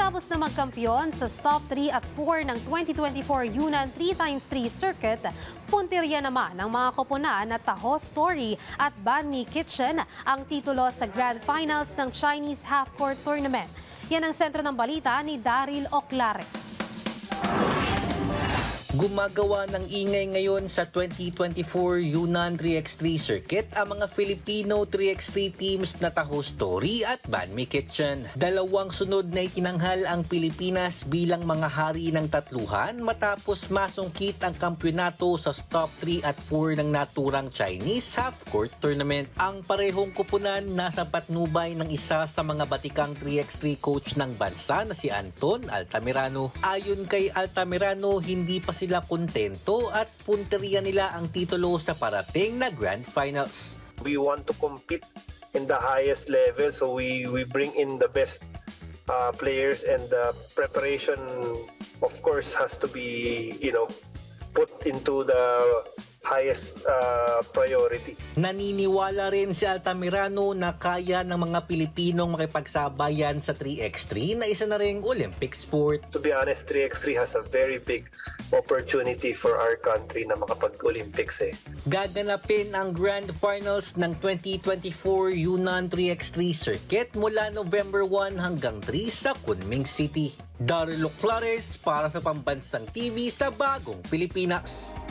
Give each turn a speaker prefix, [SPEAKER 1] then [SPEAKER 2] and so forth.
[SPEAKER 1] Matapos na magkampiyon sa Top 3 at 4 ng 2024 Yunnan 3x3 Circuit, puntirya naman ng mga koponan na Taho Story at Banmi Kitchen ang titulo sa Grand Finals ng Chinese Half-Court Tournament. Yan ang sentro ng balita ni Daryl Oclares.
[SPEAKER 2] Gumagawa ng ingay ngayon sa 2024 Yunnan 3x3 Circuit ang mga Filipino 3x3 teams na Taho Story at Banmi Kitchen. Dalawang sunod na itinanghal ang Pilipinas bilang mga hari ng tatluhan matapos masungkit ang kampyonato sa top 3 at 4 ng naturang Chinese Half-Court Tournament. Ang parehong kupunan nasa patnubay ng isa sa mga batikang 3x3 coach ng bansa na si Anton Altamirano. Ayon kay Altamirano, hindi pa sila kontento at punteriya nila ang titulo sa parating na Grand Finals.
[SPEAKER 3] We want to compete in the highest level, so we bring in the best players, and the preparation of course has to be put into the highest priority.
[SPEAKER 2] Naniniwala rin si Altamirano na kaya ng mga Pilipinong makipagsabayan sa 3x3 na isa na ring Olympic sport.
[SPEAKER 3] To be honest, 3x3 has a very big opportunity for our country na makapag-Olympics
[SPEAKER 2] Gaganapin ang Grand Finals ng 2024 Yunnan 3x3 Circuit mula November 1 hanggang 3 sa Kunming City. Daryl Oclares para sa Pambansang TV sa Bagong Pilipinas.